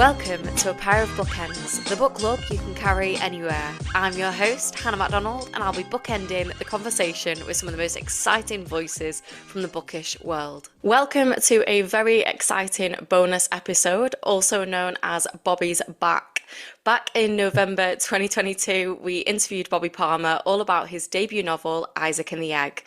Welcome to A Pair of Bookends, the book club you can carry anywhere. I'm your host, Hannah MacDonald, and I'll be bookending the conversation with some of the most exciting voices from the bookish world. Welcome to a very exciting bonus episode, also known as Bobby's Back. Back in November 2022, we interviewed Bobby Palmer all about his debut novel, Isaac and the Egg.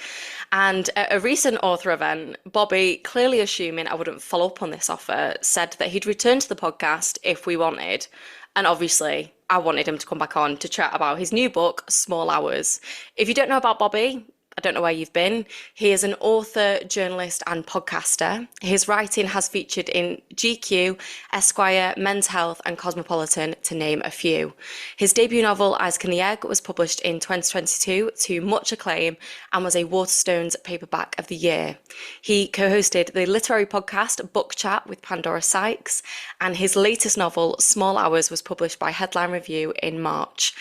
And at a recent author event, Bobby, clearly assuming I wouldn't follow up on this offer, said that he'd return to the podcast if we wanted. And obviously, I wanted him to come back on to chat about his new book, Small Hours. If you don't know about Bobby, I don't know where you've been. He is an author, journalist, and podcaster. His writing has featured in GQ, Esquire, Men's Health, and Cosmopolitan, to name a few. His debut novel, Isaac and the Egg, was published in 2022 to much acclaim and was a Waterstones Paperback of the Year. He co-hosted the literary podcast Book Chat with Pandora Sykes, and his latest novel, Small Hours, was published by Headline Review in March.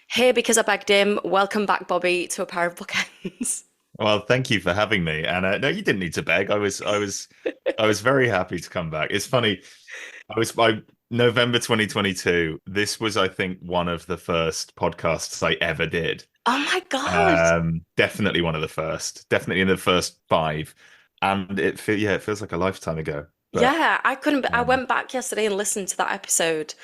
Here because I begged him. Welcome back, Bobby, to A Pair of Bookends. Well, thank you for having me. And no, you didn't need to beg. I was very happy to come back. It's funny. By November 2022. This was, I think, one of the first podcasts I ever did. Oh my God. Definitely one of the first. Definitely in the first 5. And it feels like a lifetime ago. But, yeah, I went back yesterday and listened to that episode.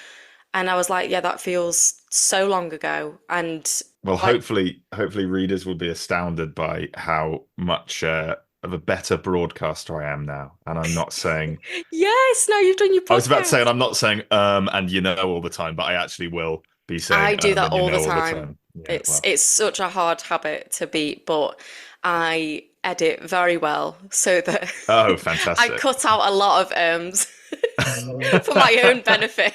And I was like, yeah, that feels so long ago. And well, hopefully readers will be astounded by how much of a better broadcaster I am now. And I'm not saying yes, no, you've done your podcast. I was about to say, and I'm not saying and you know all the time, but I actually will be saying I do that all the time. All the time. Yeah, it's such a hard habit to beat, but I edit very well so that oh, fantastic. I cut out a lot of for my own benefit.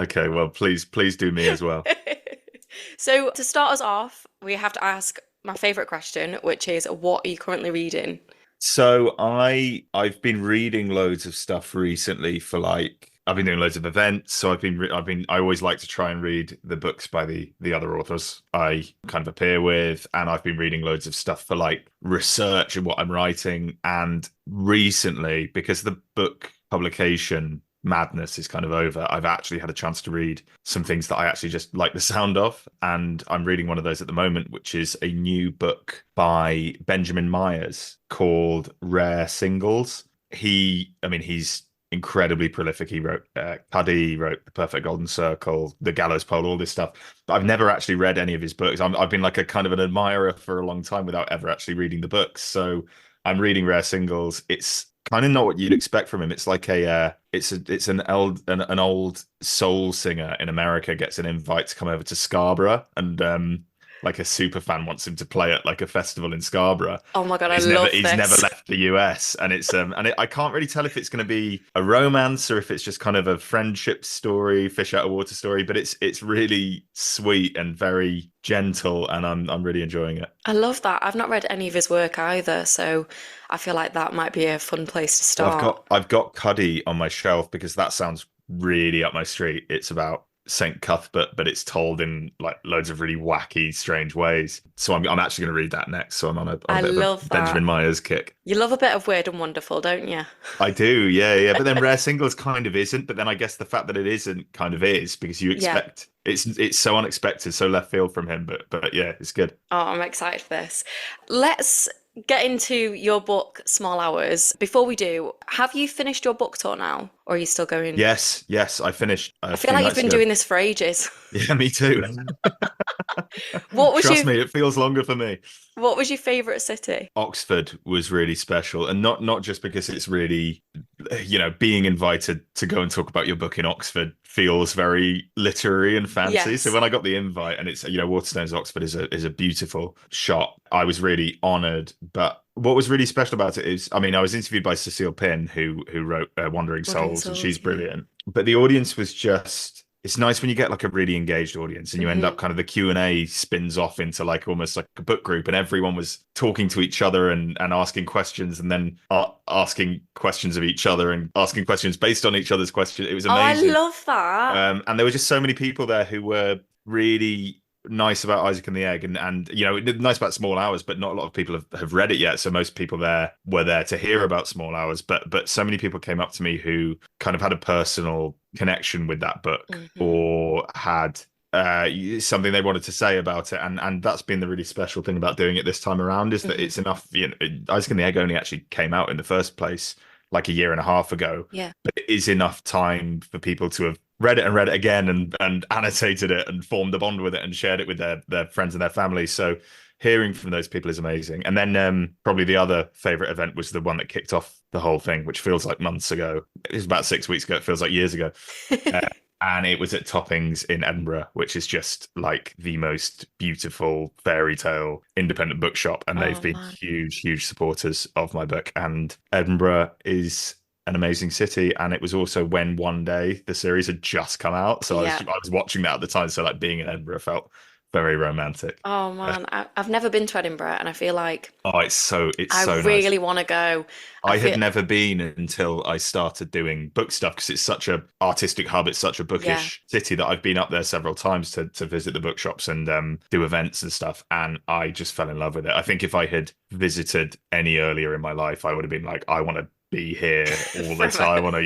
Okay, well, please do me as well. So to start us off, we have to ask my favorite question, which is, what are you currently reading? So I've been reading loads of stuff recently I've been doing loads of events. So I always like to try and read the books by the other authors I kind of appear with. And I've been reading loads of stuff for research and what I'm writing. And recently, because the book publication madness is kind of over, I've actually had a chance to read some things that I actually just like the sound of, and I'm reading one of those at the moment, which is a new book by Benjamin Myers called Rare Singles. He's incredibly prolific. He wrote Cuddy, he wrote The Perfect Golden Circle, The Gallows Pole, all this stuff, but I've never actually read any of his books. I've been like a kind of an admirer for a long time without ever actually reading the books, so I'm reading Rare Singles. It's kind of not what you'd expect from him. It's like an old soul singer in America gets an invite to come over to Scarborough, and like a super fan wants him to play at like a festival in Scarborough. Oh my God, he's never left the US, and I can't really tell if it's going to be a romance or if it's just kind of a friendship story, fish out of water story. But it's really sweet and very gentle, and I'm really enjoying it. I love that. I've not read any of his work either, so I feel like that might be a fun place to start. Well, I've got Cuddy on my shelf because that sounds really up my street. It's about St. Cuthbert, but it's told in like loads of really wacky, strange ways. So I'm actually going to read that next. So I'm on a bit of a Benjamin Myers kick. You love a bit of weird and wonderful, don't you? I do, yeah. But then Rare Singles kind of isn't. But then I guess the fact that it isn't kind of is, because you expect it's so unexpected, so left field from him. But yeah, it's good. Oh, I'm excited for this. Let's get into your book, Small Hours. Before we do, have you finished your book tour now? Or are you still going? Yes, I finished. I feel like you've been doing this for ages. Yeah, me too. Trust me, it feels longer for me. What was your favourite city? Oxford was really special, and not just because it's really, being invited to go and talk about your book in Oxford feels very literary and fancy. Yes. So when I got the invite, and it's Waterstones Oxford is a beautiful shot, I was really honoured. But what was really special about it is, I was interviewed by Cecile Pinn, who wrote Wandering Souls, and she's brilliant. But the audience was just, it's nice when you get like a really engaged audience and you end up kind of the Q&A spins off into like almost like a book group, and everyone was talking to each other and asking questions, and then asking questions of each other and asking questions based on each other's questions. It was amazing. Oh, I love that. And there were just so many people there who were really nice about Isaac and the Egg, and nice about Small Hours, but not a lot of people have read it yet. So most people there were there to hear about Small Hours, but so many people came up to me who kind of had a personal connection with that book Hmm. or had something they wanted to say about it, and that's been the really special thing about doing it this time around, is that Hmm. it's enough. Isaac and the Egg only actually came out in the first place like a year and a half ago, Yeah. but it is enough time for people to have read it and read it again and annotated it and formed a bond with it and shared it with their friends and their families. So hearing from those people is amazing. And then probably the other favorite event was the one that kicked off the whole thing, which feels like months ago. It was about 6 weeks ago. It feels like years ago. Uh, and it was at Toppings in Edinburgh, which is just like the most beautiful fairy tale independent bookshop. And they've Oh been man. huge supporters of my book. And Edinburgh is an amazing city. And it was also when one day the series had just come out. So Yeah. I was watching that at the time. So like being in Edinburgh felt very romantic. Oh Uh, man, I've never been to Edinburgh, and I feel like oh, it's I so nice. really want to go. I I had feel, never been until I started doing book stuff because it's such a artistic hub. It's such a yeah, bookish city that I've been up there several times to visit the bookshops and do events and stuff. And I just fell in love with it. I think if I had visited any earlier in my life, I would have been like, I want to be here all the forever. time. I want to,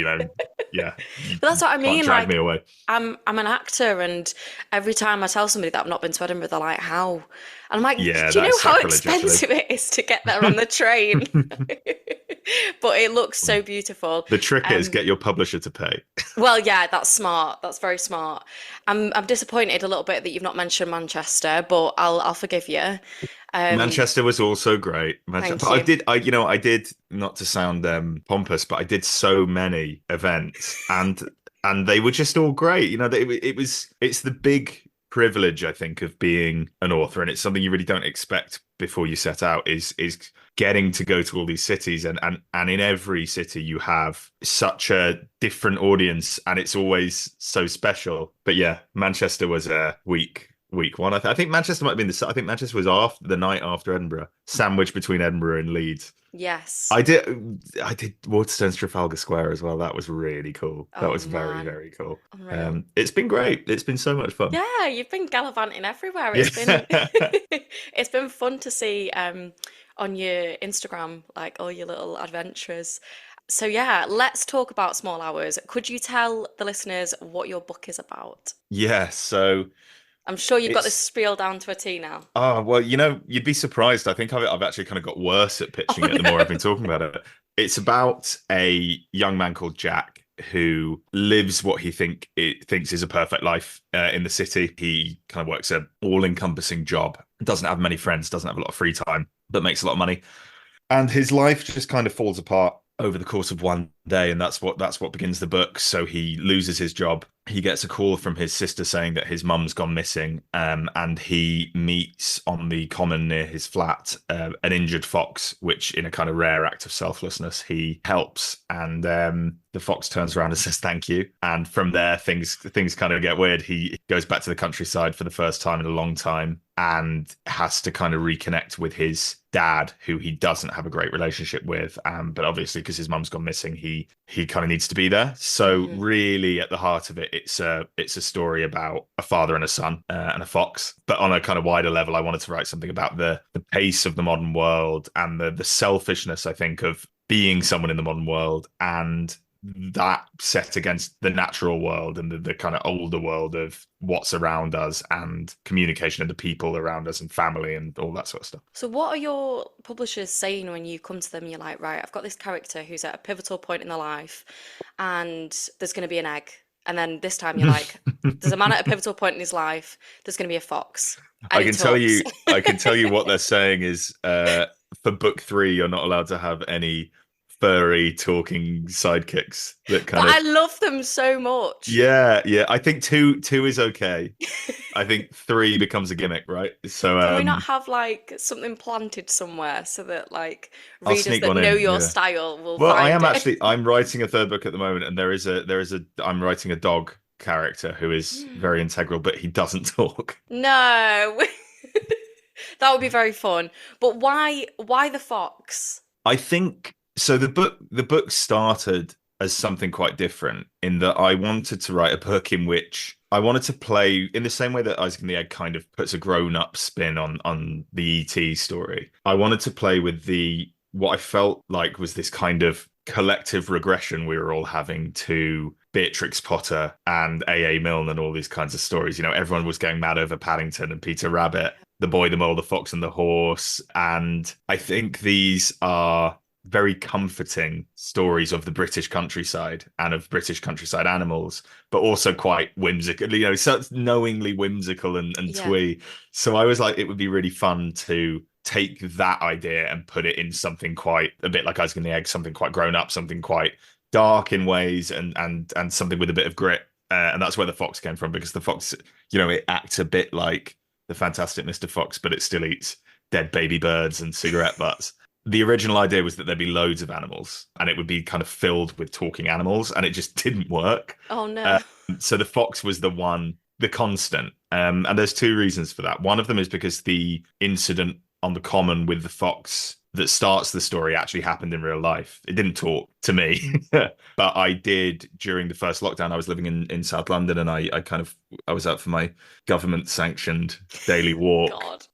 yeah, you But that's what I can't mean. drag me Like, away. I'm an actor, and every time I tell somebody that I've not been to Edinburgh, they're like, "How?" And I'm like, Yeah, "Do you that's know how sacrilege, actually. expensive it is to get there on the train?" But it looks so beautiful. The trick is Um, get your publisher to pay. well, yeah, that's smart. That's very smart. I'm disappointed a little bit that you've not mentioned Manchester, but I'll forgive you. Um, Manchester was also great. Manchester, thank but you. I did not to sound pompous, but I did so many events, and they were just all great. It's the big privilege, I think, of being an author, and it's something you really don't expect before you set out. Is getting to go to all these cities, and in every city you have such a different audience, and it's always so special. But yeah, Manchester was a week one. I think Manchester might have been I think Manchester was after the night after Edinburgh, sandwiched between Edinburgh and Leeds. Yes. I did Waterstone's Trafalgar Square as well. That was really cool. That Oh was very, man, very cool. unreal. It's been great. It's been so much fun. Yeah, you've been gallivanting everywhere. It's been Yeah. it's been fun to see on your Instagram like all your little adventures. So yeah, let's talk about Small Hours. Could you tell the listeners what your book is about? Yeah, so I'm sure you've got this it's spiel down to a T now. well, you'd be surprised. I think I've actually kind of got worse at pitching Oh it the no. more I've been talking about it. It's about a young man called Jack who lives what thinks is a perfect life in the city. He kind of works a all-encompassing job, doesn't have many friends, doesn't have a lot of free time, but makes a lot of money. And his life just kind of falls apart over the course of one day, and that's what begins the book. So he loses his job. He gets a call from his sister saying that his mum's gone missing, and he meets on the common near his flat an injured fox, which, in a kind of rare act of selflessness, he helps. And the fox turns around and says thank you. And from there, things kind of get weird. He goes back to the countryside for the first time in a long time and has to kind of reconnect with his dad, who he doesn't have a great relationship with. But obviously, because his mum's gone missing, he kind of needs to be there. So Hmm. really, at the heart of it, it's a story about a father and a son and a fox. But on a kind of wider level, I wanted to write something about the pace of the modern world and the selfishness, I think, of being someone in the modern world, and that set against the natural world and the kind of older world of what's around us and communication and the people around us and family and all that sort of stuff. So what are your publishers saying when you come to them? You're like, right, I've got this character who's at a pivotal point in their life, and there's going to be an egg. And then this time you're like, there's a man at a pivotal point in his life. There's going to be a fox, and I he can tell talks. you, I can tell you what they're saying is for book three, you're not allowed to have any furry talking sidekicks that But kind I of love them so much. yeah. I think two is okay. I think three becomes a gimmick, right? So Can we not have like something planted somewhere so that like I'll readers sneak that one know in. your Yeah. style will Well, find it? I'm writing a third book at the moment, and there is a I'm writing a dog character who is very integral, but he doesn't talk. No. That would be very fun. But why the fox? I think so. The book started as something quite different in that I wanted to write a book in which I wanted to play in the same way that Isaac and the Egg kind of puts a grown-up spin on the E.T. story. I wanted to play with the what I felt like was this kind of collective regression we were all having to Beatrix Potter and A.A. Milne and all these kinds of stories. You know, everyone was going mad over Paddington and Peter Rabbit, The Boy, the Mole, the Fox, and the Horse. And I think these are very comforting stories of the British countryside and of British countryside animals, but also quite whimsical, you know, so knowingly whimsical and Yeah. twee. So I was like, it would be really fun to take that idea and put it in something quite a bit like Isaac and the Egg, something quite grown up, something quite dark in ways, and something with a bit of grit. And that's where the fox came from, because the fox, you know, it acts a bit like the Fantastic Mr. Fox, but it still eats dead baby birds and cigarette butts. The original idea was that there'd be loads of animals and it would be kind of filled with talking animals, and it just didn't work. Oh no. So the fox was the constant. And there's two reasons for that. One of them is because the incident on the common with the fox that starts the story actually happened in real life. It didn't talk to me, but I did during the first lockdown. I was living in South London, and I was out for my government sanctioned daily walk. God.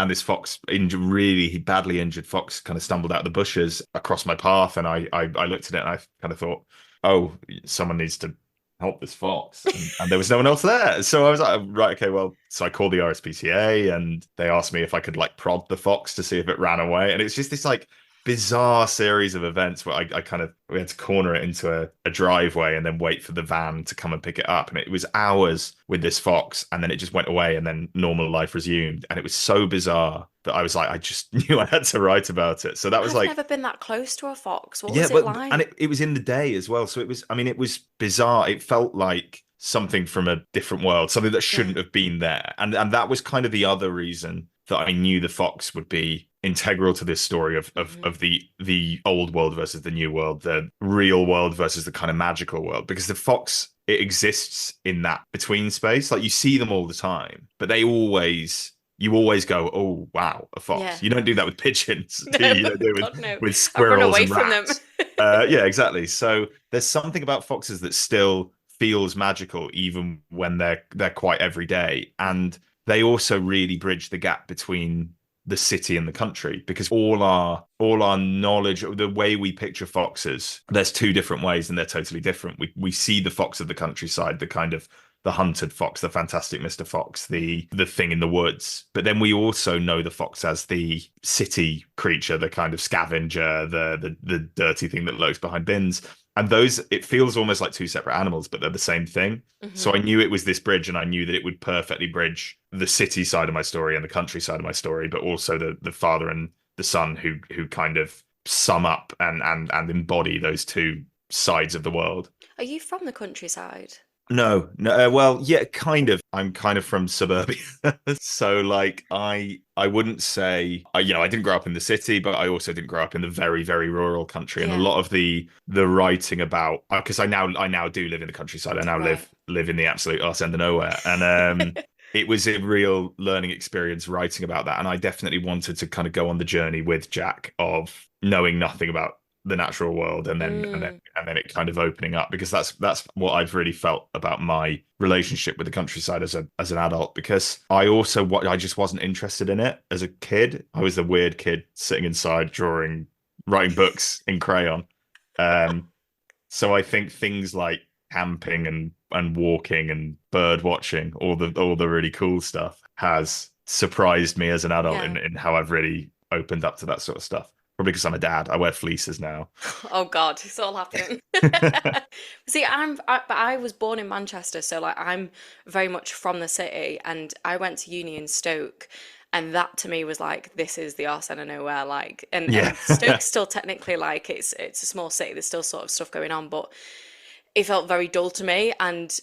And this fox, really badly injured fox, kind of stumbled out of the bushes across my path, and I looked at it and I kind of thought, oh, someone needs to help this fox, and there was no one else there. So I was like, right, okay, well, so I called the RSPCA and they asked me if I could like prod the fox to see if it ran away, and it's just this like bizarre series of events where we had to corner it into a driveway and then wait for the van to come and pick it up, and it was hours with this fox, and then it just went away, and then normal life resumed, and it was so bizarre that I was like, I just knew I had to write about it. So that was I've like, never been that close to a fox. What yeah, was it but like? and it was in the day as well, so it was, I mean, it was bizarre. It felt like something from a different world, something that shouldn't have been there, and that was kind of the other reason that I knew the fox would be integral to this story of the old world versus the new world, the real world versus the kind of magical world, because the fox, it exists in that between space. Like, you see them all the time, but you always go, oh wow, a fox. Yeah. You don't do that with pigeons. No, You don't do it God, no. with I've run squirrels away and from them. rats. Yeah, exactly. So there's something about foxes that still feels magical even when they're quite everyday. And they also really bridge the gap between the city and the country, because all our knowledge, the way we picture foxes, there's two different ways and they're totally different. We see the fox of the countryside, the kind of the hunted fox, the Fantastic Mr. Fox, the thing in the woods. But then we also know the fox as the city creature, the kind of scavenger, the dirty thing that lurks behind bins. And those, it feels almost like two separate animals, but they're the same thing. Mm-hmm. So I knew it was this bridge, and I knew that it would perfectly bridge the city side of my story and the country side of my story, but also the father and the son who kind of sum up and embody those two sides of the world. Are you from the countryside? No. Well, yeah, kind of. I'm kind of from suburbia, so like I wouldn't say, I didn't grow up in the city, but I also didn't grow up in the very, very rural country. And a lot of the writing about, because I now do live in the countryside. I now live in the absolute arse end of nowhere, and it was a real learning experience writing about that. And I definitely wanted to kind of go on the journey with Jack of knowing nothing about the natural world, and then it kind of opening up, because that's what I've really felt about my relationship with the countryside as an adult, because I just wasn't interested in it as a kid. I was the weird kid sitting inside writing books in crayon. So I think things like camping and walking and bird watching, all the really cool stuff, has surprised me as an adult in how I've really opened up to that sort of stuff. Probably because I'm a dad. I wear fleeces now. Oh God, it's all happening. See, I was born in Manchester, so like I'm very much from the city, and I went to uni in Stoke, and that to me was like, this is the arse end of nowhere. Like, and Stoke's still technically like it's a small city. There's still sort of stuff going on, but it felt very dull to me, and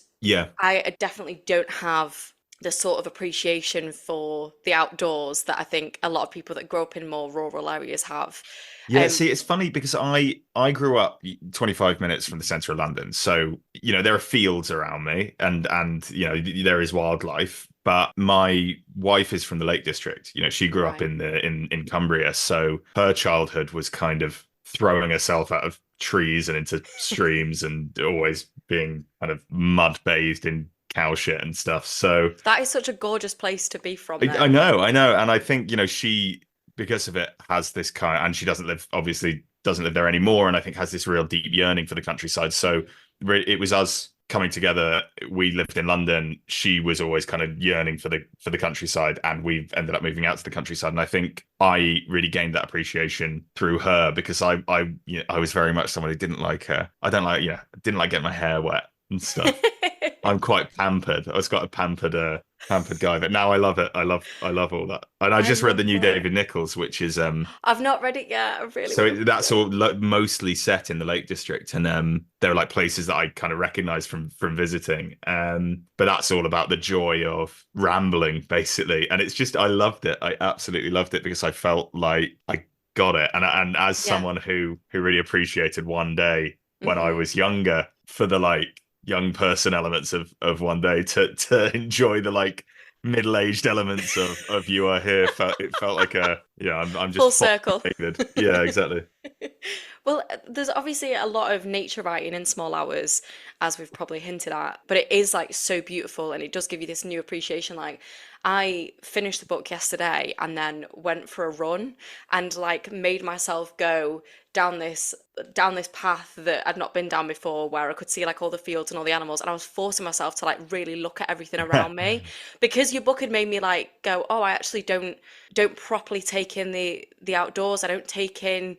I definitely don't have the sort of appreciation for the outdoors that I think a lot of people that grow up in more rural areas have. Yeah, see, it's funny because I grew up 25 minutes from the centre of London, so there are fields around me, and there is wildlife. But my wife is from the Lake District. She grew up in Cumbria, so her childhood was kind of throwing herself out of trees and into streams, and always being kind of mud bathed in cow shit and stuff. So That is such a gorgeous place to be from, I though. know, I know, and I think she because of it has this kind, and she doesn't live obviously doesn't live there anymore, and I think has this real deep yearning for the countryside. So it was us coming together. We lived in London. She was always kind of yearning for the countryside, and we've ended up moving out to the countryside. And I think I really gained that appreciation through her because I was very much someone who didn't like her. I don't like didn't like getting my hair wet and stuff. I'm quite pampered. I was quite a pampered guy, but now I love it. I love all that. And I I just read the love new that. David Nichols, which is I've not read it yet. I really so want to read that's it. all mostly set in the Lake District, and there are like places that I kind of recognize from visiting. But that's all about the joy of rambling, basically. And it's just I loved it. I absolutely loved it because I felt like I got it. And as Yeah. someone who really appreciated One Day when I Hmm. was younger, for the like young person elements of One Day, to enjoy the like middle-aged elements of You Are Here, it felt like a I'm just Full circle. David. Yeah, exactly. Well, there's obviously a lot of nature writing in Small Hours, as we've probably hinted at, but it is like so beautiful and it does give you this new appreciation. Like, I finished the book yesterday and then went for a run and like made myself go down this path that I'd not been down before where I could see like all the fields and all the animals and I was forcing myself to like really look at everything around me because your book had made me like go, oh, I actually don't properly take in the outdoors. I don't take in,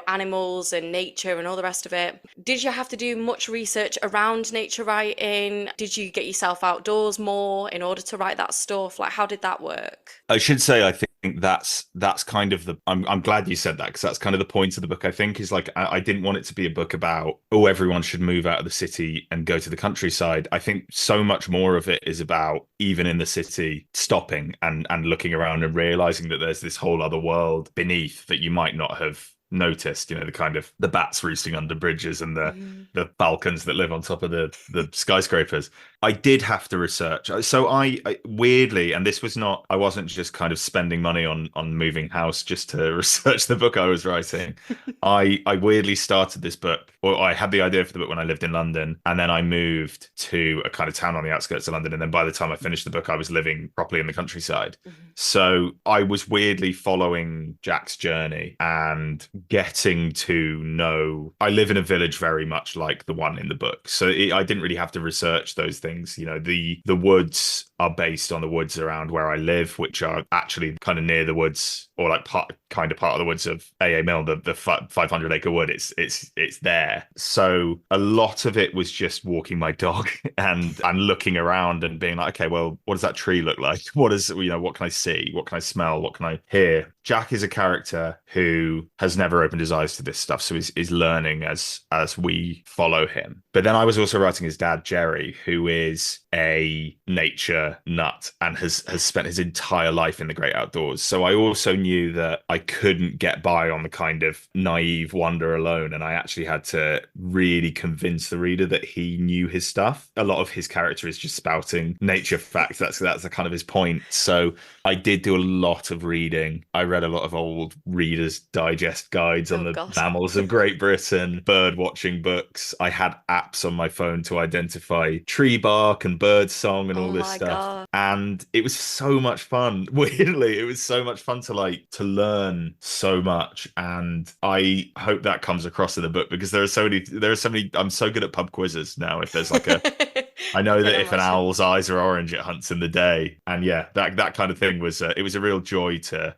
animals and nature and all the rest of it. Did you have to do much research around nature writing? Did you get yourself outdoors more in order to write that stuff? Like, how did that work? I should say I think that's kind of the I'm glad you said that because that's kind of the point of the book. I think is like I didn't want it to be a book about everyone should move out of the city and go to the countryside. I think so much more of it is about even in the city stopping and looking around and realizing that there's this whole other world beneath that you might not have noticed, the kind of the bats roosting under bridges and Mhm. the falcons that live on top of the skyscrapers. I did have to research. So I weirdly, and this was not, I wasn't just kind of spending money on moving house just to research the book I was writing. I weirdly started this book, or I had the idea for the book when I lived in London, and then I moved to a kind of town on the outskirts of London. And then by the time I finished the book, I was living properly in the countryside. Mhm. So I was weirdly following Jack's journey and getting to know. I live in a village very much like the one in the book, so I didn't really have to research those things. The woods are based on the woods around where I live, which are actually kind of near the woods, or like part of the woods of AA Mill, the 500-acre wood. It's there. So a lot of it was just walking my dog and looking around and being like, okay, well, what does that tree look like? What can I see? What can I smell? What can I hear? Jack is a character who has never opened his eyes to this stuff, so is learning as we follow him. But then I was also writing his dad, Jerry, who is a nature nut and has spent his entire life in the great outdoors. So I also knew that I couldn't get by on the kind of naive wonder alone, and I actually had to really convince the reader that he knew his stuff. A lot of his character is just spouting nature facts. That's a kind of his point. So I did do a lot of reading. I read a lot of old Reader's Digest guides on Oh the God. mammals of Great Britain, bird watching books. I had apps on my phone to identify tree bark and bird song and all Oh this my stuff. God. And it was so much fun. Weirdly, it was so much fun to learn so much. And I hope that comes across in the book because there are so many I'm so good at pub quizzes now. If there's like a I I know can that if an imagine. owl's eyes are orange, it hunts in the day, and yeah, that kind of thing was it was a real joy to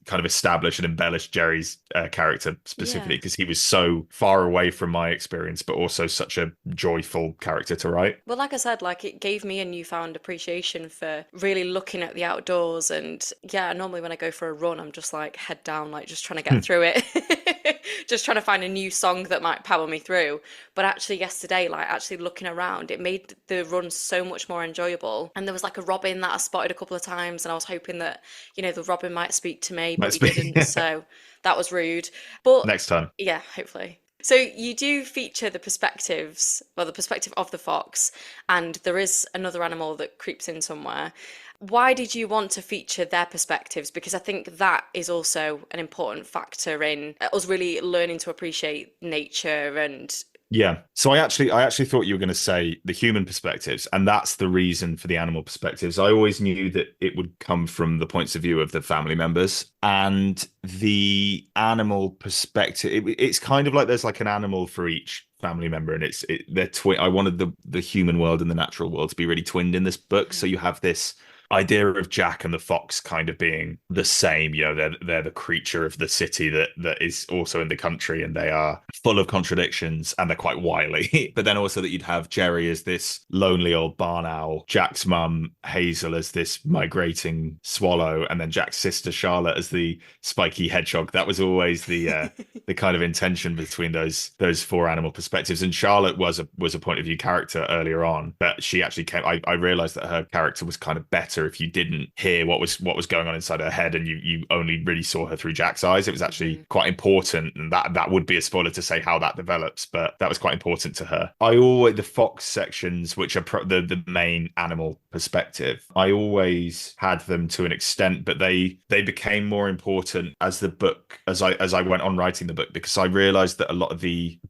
kind of establish and embellish Jerry's character specifically Yeah. because he was so far away from my experience, but also such a joyful character to write. Well, like I said, like it gave me a newfound appreciation for really looking at the outdoors. And yeah, normally when I go for a run, I'm just like head down, like just trying to get through it, just trying to find a new song that might power me through. But actually, yesterday, like actually looking around, it made the run so much more enjoyable. And there was like a robin that I spotted a couple of times, and I was hoping that, the robin might speak to me, but Let's he be didn't. So that was rude. But next time. yeah, hopefully. So you do feature the perspectives, well, the perspective of the fox, and there is another animal that creeps in somewhere. Why did you want to feature their perspectives? Because I think that is also an important factor in us really learning to appreciate nature and Yeah. So I actually thought you were going to say the human perspectives, and that's the reason for the animal perspectives. I always knew that it would come from the points of view of the family members, and the animal perspective. It's kind of like there's like an animal for each family member, and they're twin. I wanted the human world and the natural world to be really twinned in this book. So you have this idea of Jack and the fox kind of being the same. You know, they're the creature of the city that is also in the country, and they are full of contradictions and they're quite wily. But then also that you'd have Jerry as this lonely old barn owl, Jack's mum Hazel as this migrating swallow, and then Jack's sister Charlotte as the spiky hedgehog. That was always the kind of intention between those four animal perspectives. And Charlotte was a point of view character earlier on, but she actually came. I realized that her character was kind of better if you didn't hear what was going on inside her head and you only really saw her through Jack's eyes. It was actually quite important, and that would be a spoiler to say how that develops, but that was quite important to her. I always the fox sections, which are the main animal perspective, I always had them to an extent, but they became more important as the book as I went on writing the book, because I realized that a lot of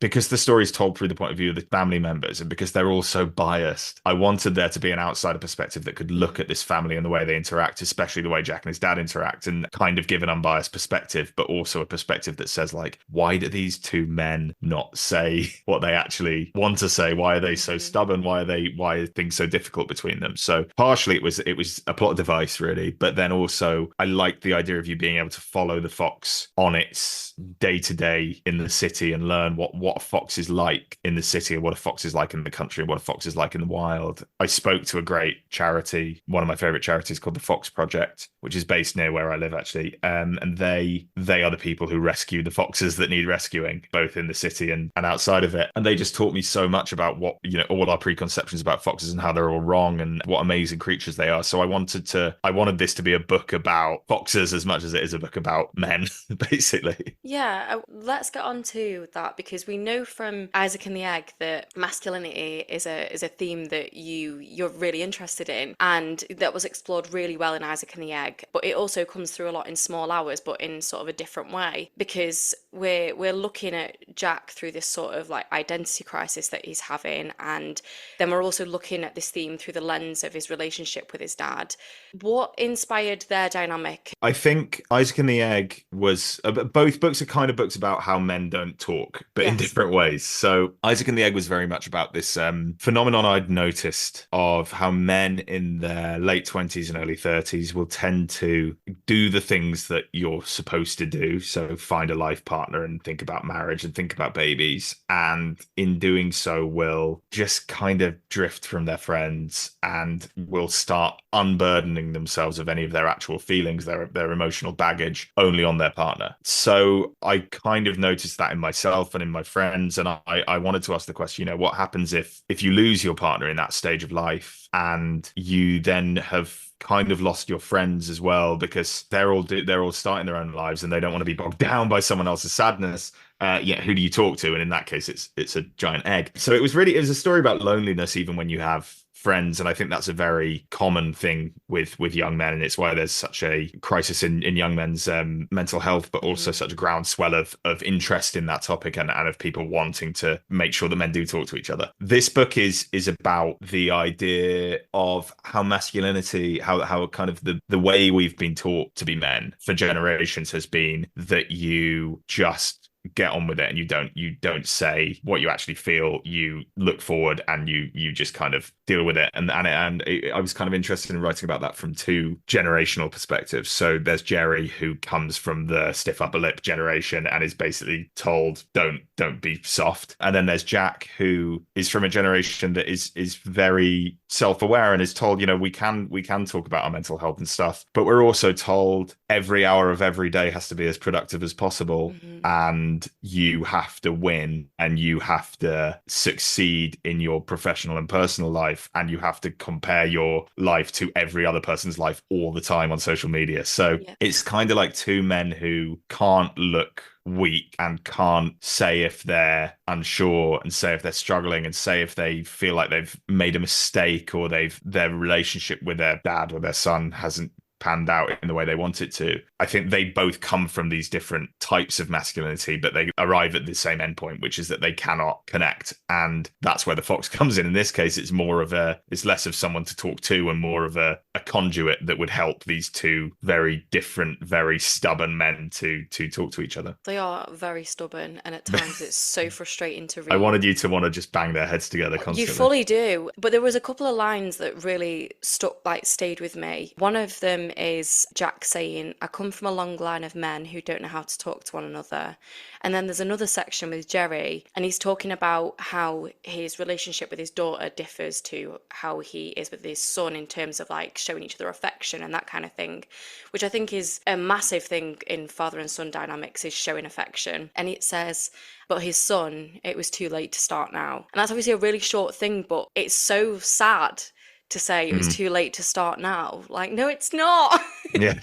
because the story is told through the point of view of the family members, and because they're all so biased, I wanted there to be an outsider perspective that could look at this family and the way they interact, especially the way Jack and his dad interact, and kind of give an unbiased perspective, but also a perspective that says, like, why do these two men not say what they actually want to say? Why are they so stubborn? Why are things so difficult between them? So partially it was a plot device, really, but then also I liked the idea of you being able to follow the fox on its day to day in the city and learn what a fox is like in the city, and what a fox is like in the country, and what a fox is like in the wild. I spoke to a great charity, one of my favorite charities, called the Fox Project, which is based near where I live, actually. And they are the people who rescue the foxes that need rescuing, both in the city and outside of it. And they just taught me so much about what, all our preconceptions about foxes and how they're all wrong and what amazing creatures they are. So I wanted this to be a book about foxes as much as it is a book about men, basically. Yeah, let's get on to that, because we know from Isaac and the Egg that masculinity is a theme that you're really interested in, and that was explored really well in Isaac and the Egg. But it also comes through a lot in Small Hours, but in sort of a different way, because we're looking at Jack through this sort of like identity crisis that he's having, and then we're also looking at this theme through the lens of his relationship with his dad. What inspired their dynamic? I think Isaac and the Egg was both books are kind of books about how men don't talk, but in Yes. different ways. So Isaac and the Egg was very much about this phenomenon I'd noticed of how men in their late 20s and early 30s will tend to do the things that you're supposed to do. So find a life partner and think about marriage and think about babies. And in doing so, will just kind of drift from their friends and will start unburdening themselves of any of their actual feelings, their emotional baggage, only on their partner. So I kind of noticed that in myself and in my friends, and I wanted to ask the question, what happens if you lose your partner in that stage of life, and you then have kind of lost your friends as well, because they're all starting their own lives and they don't want to be bogged down by someone else's sadness. Who do you talk to? And in that case, it's a giant egg. So it was a story about loneliness, even when you have friends. And I think that's a very common thing with young men, and it's why there's such a crisis in young men's mental health, but also such a groundswell of interest in that topic, and of people wanting to make sure that men do talk to each other. This book is about the idea of how masculinity, how kind of the way we've been taught to be men for generations has been that you just get on with it, and you don't say what you actually feel. You look forward and you just kind of deal with it. I was kind of interested in writing about that from two generational perspectives. So there's Jerry, who comes from the stiff upper lip generation and is basically told don't be soft. And then there's Jack, who is from a generation that is very self-aware and is told, we can talk about our mental health and stuff, but we're also told every hour of every day has to be as productive as possible. And you have to win, and you have to succeed in your professional and personal life, and you have to compare your life to every other person's life all the time on social media. So it's kind of like two men who can't look weak and can't say if they're unsure, and say if they're struggling, and say if they feel like they've made a mistake, or their relationship with their dad or their son hasn't panned out in the way they want it to. I think they both come from these different types of masculinity, but they arrive at the same endpoint, which is that they cannot connect. And that's where the fox comes in. In this case, it's less of someone to talk to and more of a conduit that would help these two very different, very stubborn men to talk to each other. They are very stubborn, and at times it's so frustrating to I read. wanted you to want to just bang their heads together You constantly. fully do. But there was a couple of lines that really stuck, like stayed with me. One of them is Jack saying, I come from a long line of men who don't know how to talk to one another. And then there's another section with Jerry, and he's talking about how his relationship with his daughter differs to how he is with his son in terms of like showing each other affection and that kind of thing, which I think is a massive thing in father and son dynamics, is showing affection. And it says, but his son, it was too late to start now. And that's obviously a really short thing, but it's so sad to say it was too late to start now. Like, no, it's not. Yeah.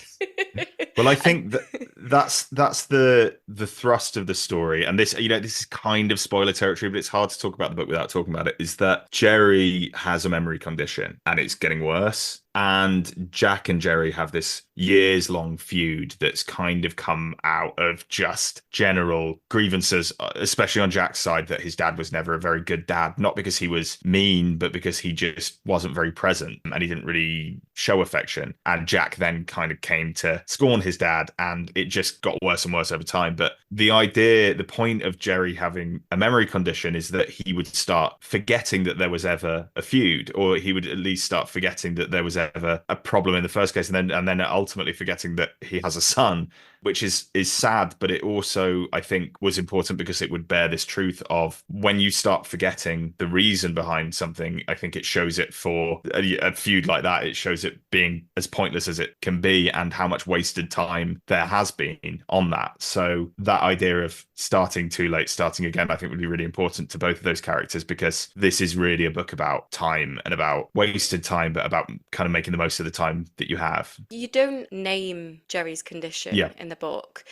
Well, I think that's the thrust of the story, and this this is kind of spoiler territory, but it's hard to talk about the book without talking about it. Is that Jerry has a memory condition, and it's getting worse. And Jack and Jerry have this years-long feud that's kind of come out of just general grievances, especially on Jack's side, that his dad was never a very good dad, not because he was mean, but because he just wasn't very present and he didn't really show affection. And Jack then kind of came to scorn his dad, and it just got worse and worse over time. But the point of Jerry having a memory condition is that he would start forgetting that there was ever a feud, or he would at least start forgetting that there was ever a problem in the first case, and then ultimately forgetting that he has a son, which is sad, but it also, I think, was important because it would bear this truth of when you start forgetting the reason behind something. I think it shows it for a feud like that. It shows it being as pointless as it can be and how much wasted time there has been on that. So that idea of starting too late, starting again, I think would be really important to both of those characters, because this is really a book about time and about wasted time, but about kind of making the most of the time that you have. You don't name Jerry's condition Yeah. in the book.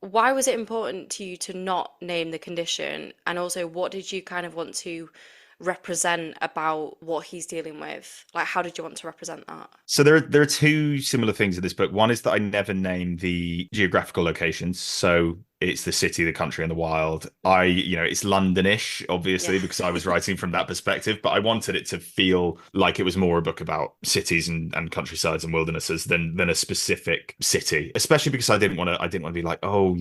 Why was it important to you to not name the condition? And also, what did you kind of want to represent about what he's dealing with? Like, how did you want to represent that? So there are two similar things in this book. One is that I never name the geographical locations. So it's the city, the country, and the wild. It's Londonish, obviously, Yeah. because I was writing from that perspective, but I wanted it to feel like it was more a book about cities and countrysides and wildernesses than a specific city, especially because I didn't want to be like, oh,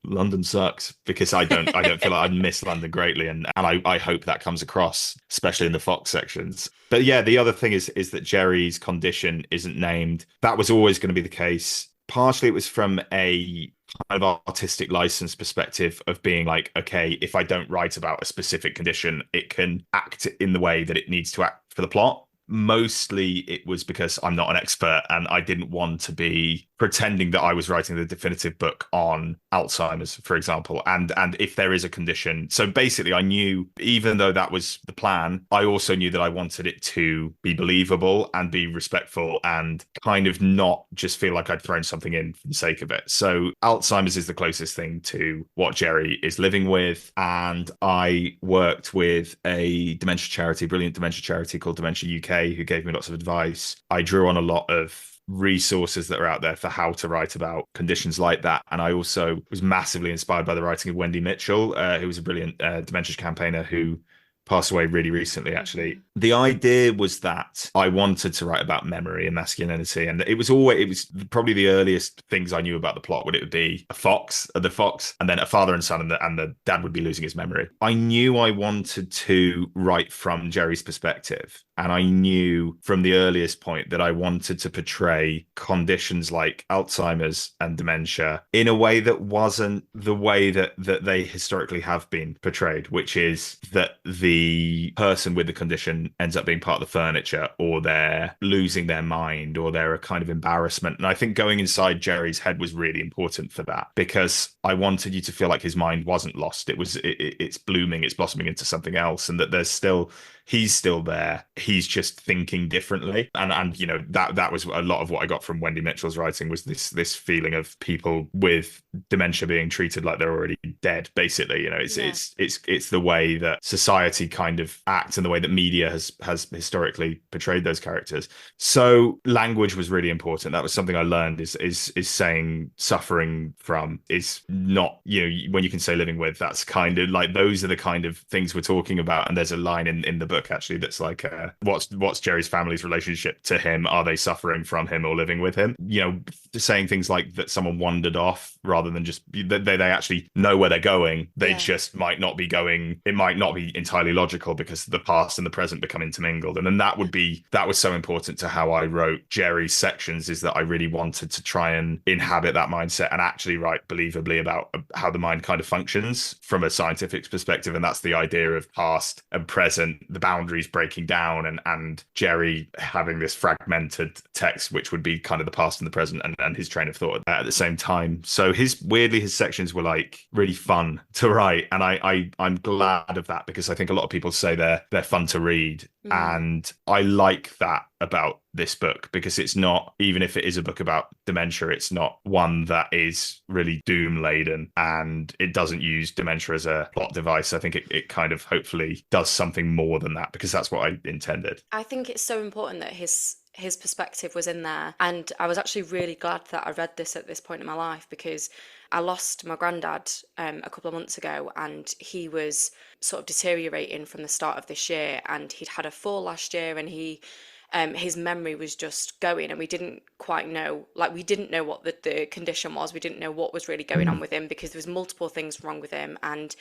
London sucks, because I don't feel like I miss London greatly. And I hope that comes across, especially in the Fox sections. But yeah, the other thing is that Jerry's condition isn't named. That was always going to be the case. Partially it was from a kind of artistic license perspective of being like, okay, if I don't write about a specific condition, it can act in the way that it needs to act for the plot. Mostly it was because I'm not an expert and I didn't want to be pretending that I was writing the definitive book on Alzheimer's, for example. And if there is a condition. So basically I knew, even though that was the plan, I also knew that I wanted it to be believable and be respectful and kind of not just feel like I'd thrown something in for the sake of it. So Alzheimer's is the closest thing to what Jerry is living with. And I worked with a brilliant dementia charity called Dementia UK, who gave me lots of advice. I drew on a lot of resources that are out there for how to write about conditions like that. And I also was massively inspired by the writing of Wendy Mitchell, who was a brilliant dementia campaigner who passed away really recently, actually. The idea was that I wanted to write about memory and masculinity, and it was probably the earliest things I knew about the plot. It would be the fox, and then a father and son, and the dad would be losing his memory. I knew I wanted to write from Jerry's perspective, and I knew from the earliest point that I wanted to portray conditions like Alzheimer's and dementia in a way that wasn't the way that they historically have been portrayed, which is that the person with the condition ends up being part of the furniture, or they're losing their mind, or they're a kind of embarrassment. And I think going inside Jerry's head was really important for that, because I wanted you to feel like his mind wasn't lost. It's blooming, it's blossoming into something else, and that there's still he's still there. He's just thinking differently. And you know, that was a lot of what I got from Wendy Mitchell's writing, was this feeling of people with dementia being treated like they're already dead, basically. You know, Yeah. it's the way that society kind of acts and the way that media has historically portrayed those characters. So language was really important. That was something I learned, is saying suffering from is not, you know, when you can say living with, that's kind of like, those are the kind of things we're talking about. And there's a line in the book actually that's like, what's Jerry's family's relationship to him? Are they suffering from him or living with him? You know, saying things like that someone wandered off, rather than just they actually know where they're going. They Yeah. just might not be going. It might not be entirely logical because the past and the present become intermingled. And then that was so important to how I wrote Jerry's sections, is that I really wanted to try and inhabit that mindset and actually write believably about how the mind kind of functions from a scientific perspective. And that's the idea of past and present, the boundaries breaking down, and Jerry having this fragmented text, which would be kind of the past and the present, and his train of thought at the same time. So his sections were like really fun to write, and I'm glad of that, because I think a lot of people say they're fun to read, and I like that about this book, because it's not, even if it is a book about dementia, it's not one that is really doom laden, and it doesn't use dementia as a plot device. I think it kind of hopefully does something more than that, because that's what I intended. I think it's so important that his perspective was in there, and I was actually really glad that I read this at this point in my life, because I lost my granddad a couple of months ago, and he was sort of deteriorating from the start of this year, and he'd had a fall last year, and his memory was just going, and we didn't quite know, like, we didn't know what the condition was. We didn't know what was really going on with him, because there was multiple things wrong with him, and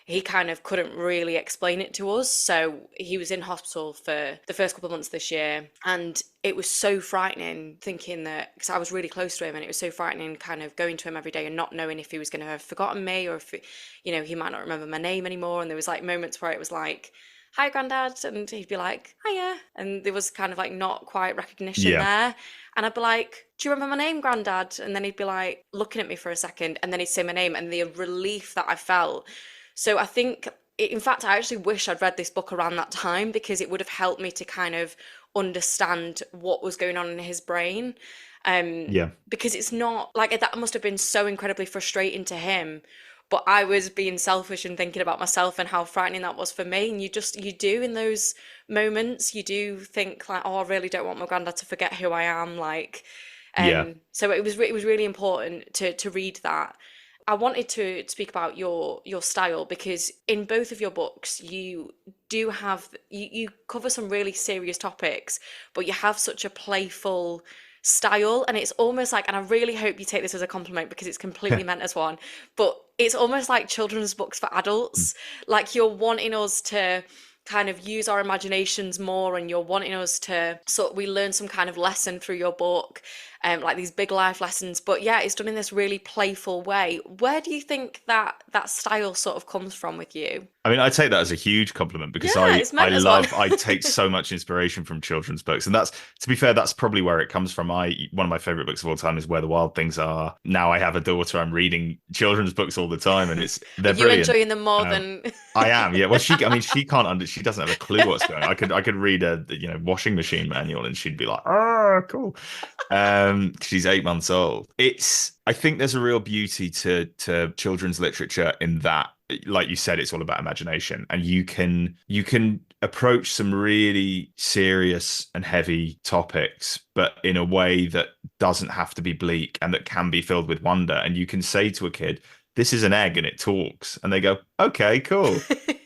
he kind of couldn't really explain it to us. So he was in hospital for the first couple of months this year, and it was so frightening thinking that, because I was really close to him, and it was so frightening kind of going to him every day and not knowing if he was going to have forgotten me, or if, you know, he might not remember my name anymore. And there was like moments where it was like, "Hi, granddad," and he'd be like, "Hiya," and there was kind of like not quite recognition Yeah. there. And I'd be like, "Do you remember my name, granddad?" And then he'd be like looking at me for a second, and then he'd say my name, and the relief that I felt. So I think, in fact, I actually wish I'd read this book around that time, because it would have helped me to kind of understand what was going on in his brain. Yeah. Because it's not like that must have been so incredibly frustrating to him, but I was being selfish and thinking about myself and how frightening that was for me. And you do in those moments, you do think like, oh, I really don't want my granddad to forget who I am. Like, Yeah. so it was really important to read that. I wanted to speak about your style, because in both of your books you do have you cover some really serious topics, but you have such a playful style, and it's almost like, and I really hope you take this as a compliment, because it's completely meant as one, but it's almost like children's books for adults. Like, you're wanting us to kind of use our imaginations more, and you're wanting us to we learn some kind of lesson through your book, like these big life lessons, but yeah, it's done in this really playful way. Where do you think that style sort of comes from with you? I mean, I take that as a huge compliment, because Yeah, it's I meant as one. I take so much inspiration from children's books, and that's, to be fair, that's probably where it comes from. One of my favorite books of all time is Where the Wild Things Are. Now I have a daughter, I'm reading children's books all the time, and Are they're you brilliant. enjoying them more Um, than I am, yeah. Well, I mean, she doesn't have a clue what's going on. I could read a, you know, washing machine manual, and she'd be like, "Oh, cool." She's 8 months old. I think there's a real beauty to children's literature in that, like you said, it's all about imagination, and you can approach some really serious and heavy topics, but in a way that doesn't have to be bleak, and that can be filled with wonder. And you can say to a kid, "This is an egg and it talks," and they go, "Okay, cool."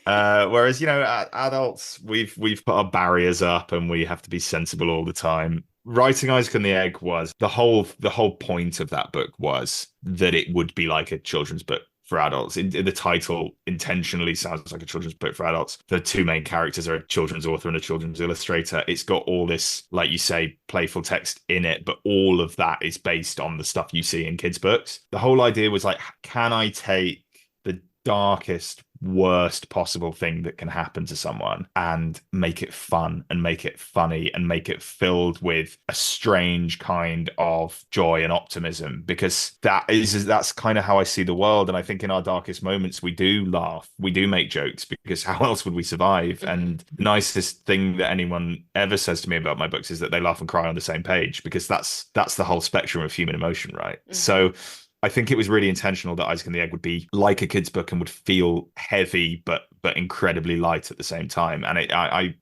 Whereas, you know, adults, we've put our barriers up, and we have to be sensible all the time. Writing Isaac and the Egg was the whole point of that book, was that it would be like a children's book for adults. The title intentionally sounds like a children's book for adults. The two main characters are a children's author and a children's illustrator. It's got all this, like you say, playful text in it, but all of that is based on the stuff you see in kids' books. The whole idea was like, can I take the darkest, worst possible thing that can happen to someone and make it fun and make it funny and make it filled with a strange kind of joy and optimism, because that's kind of how I see the world. And I think in our darkest moments we do laugh, we do make jokes, because how else would we survive? And the nicest thing that anyone ever says to me about my books is that they laugh and cry on the same page, because that's the whole spectrum of human emotion, right? So I think it was really intentional that Isaac and the Egg would be like a kid's book and would feel heavy but incredibly light at the same time. And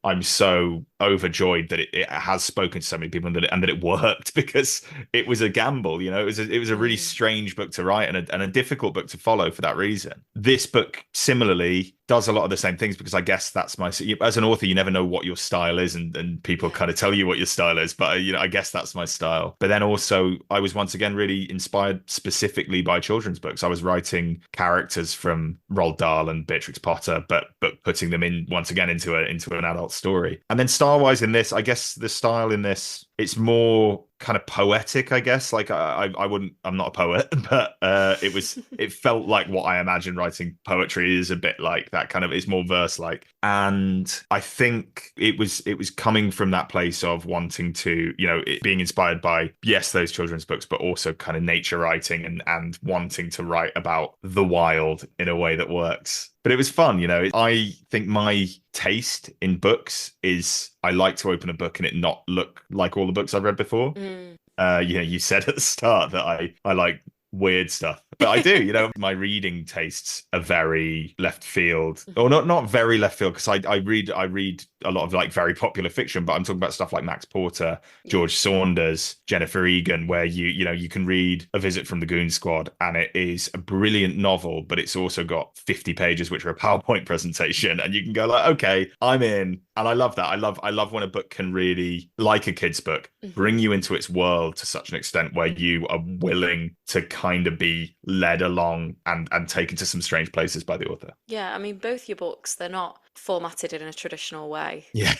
I'm so overjoyed that it has spoken to so many people, and that it worked, because it was a gamble. It was a really strange book to write, and a difficult book to follow for that reason. This book similarly does a lot of the same things, because I guess that's as an author, you never know what your style is, and people kind of tell you what your style is, but I guess that's my style. But then also I was once again really inspired specifically by children's books. I was writing characters from Roald Dahl and Beatrix Potter, but putting them in once again into an adult story. And then style-wise in this, I guess the style in this, it's more kind of poetic, I guess. Like I'm not a poet, but it felt like what I imagine writing poetry is, a bit like that kind of, it's more verse like. And I think it was coming from that place of wanting to, it being inspired by, yes, those children's books, but also kind of nature writing and wanting to write about the wild in a way that works. But it was fun, I think my taste in books is, I like to open a book and it not look like all the books I've read before. You said at the start that I like weird stuff, but I do. My reading tastes are very left field, or not very left field, because I read a lot of like very popular fiction, but I'm talking about stuff like Max Porter, George Saunders, Jennifer Egan, where you can read A Visit from the Goon Squad and it is a brilliant novel, but it's also got 50 pages which are a PowerPoint presentation, and you can go like, okay, I'm in. And I love that. I love when a book can really, like a kid's book, bring you into its world to such an extent where you are willing to kind of be led along and taken to some strange places by the author. Yeah, I mean, both your books, they're not formatted in a traditional way. Yeah.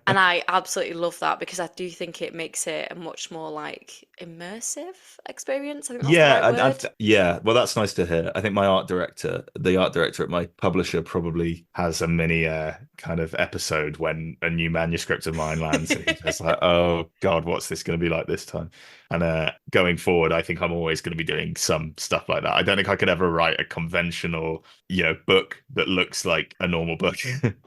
And I absolutely love that, because I do think it makes it a much more like immersive experience. I think that's the right word. Yeah. Well, that's nice to hear. I think the art director at my publisher probably has a mini kind of episode when a new manuscript of mine lands, and he's just like, oh God, what's this going to be like this time? And going forward, I think I'm always going to be doing some stuff like that. I don't think I could ever write a conventional, book that looks like a normal book.